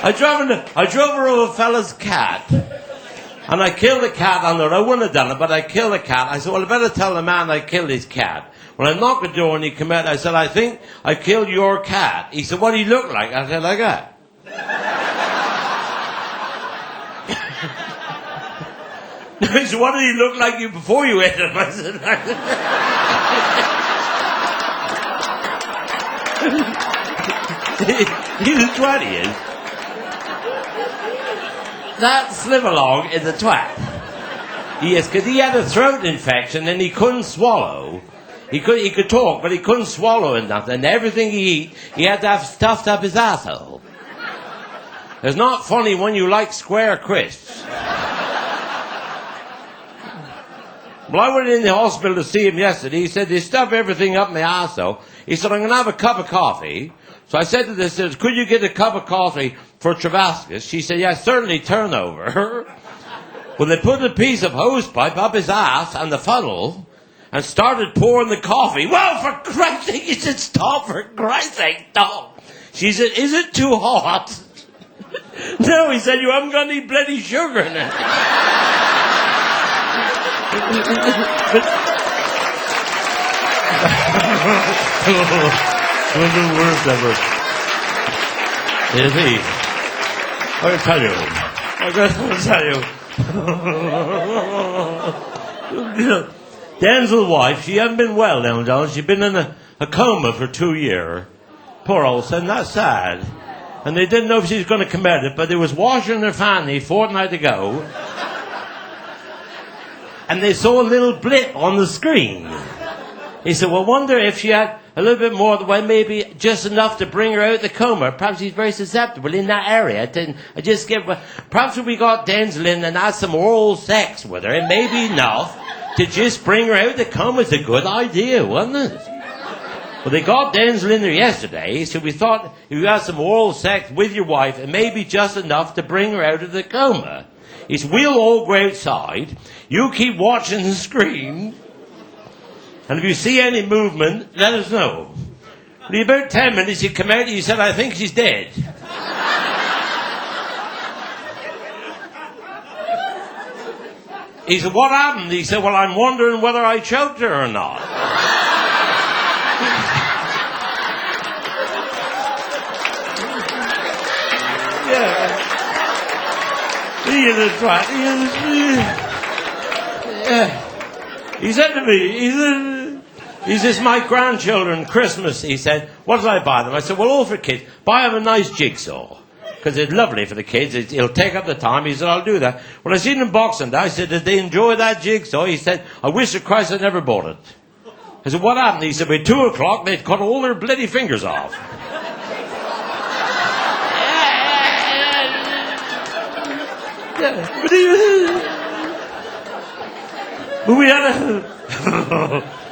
I drove over a fella's cat. And I killed the cat on the road. I wouldn't have done it, but I killed the cat. I said, well, I better tell the man I killed his cat. When I knocked the door and he came out, I said, I think I killed your cat. He said, what do you look like? I said, like that. He said, what did he look like you before you ate him? I said, like that. He's a 20, That Slivalong is a twat. Yes, because he had a throat infection and he couldn't swallow. He could talk, but he couldn't swallow and nothing. Everything he eat, he had to have stuffed up his asshole. It's not funny when you like square crisps. Well, I went in the hospital to see him yesterday. He said, they stuff everything up my asshole. He said, I'm going to have a cup of coffee. So I said to this, could you get a cup of coffee for Travascus? She said, yes, certainly, turnover. Well, they put a piece of hosepipe up his ass and the funnel and started pouring the coffee. Well, for Christ's sake, he said, stop, for Christ's sake, stop. She said, is it too hot? No, he said, you haven't got any bloody sugar in it. Was the worst ever. Is he? I'll tell you. Denzel's wife, she hasn't been well now, John. She's been in a coma for 2 years. Poor old son, that's sad. And they didn't know if she was going to come out of it, but they was washing her fanny a fortnight ago. And they saw a little blip on the screen. He said, well, wonder if she had a little bit more, well, maybe just enough to bring her out of the coma. Perhaps she's very susceptible in that area. Perhaps if we got Denzel in and had some oral sex with her, it may be enough to just bring her out of the coma. It's a good idea, wasn't it? Well, they got Denzel in there yesterday, so we thought if you had some oral sex with your wife, it may be just enough to bring her out of the coma. He said, we'll all go outside. You keep watching the screen. And if you see any movement, let us know. In about 10 minutes, he came out and he said, I think she's dead. He said, what happened? He said, well, I'm wondering whether I choked her or not. Yeah. He is a twat. He said to me, he says, my grandchildren, Christmas, he said, what did I buy them? I said, well, all for kids. Buy them a nice jigsaw. Because it's lovely for the kids. It'll take up the time. He said, I'll do that. When I seen them Boxing Day, I said, did they enjoy that jigsaw? He said, I wish to Christ I never bought it. I said, what happened? He said, by 2 o'clock, they'd cut all their bloody fingers off. But we had a...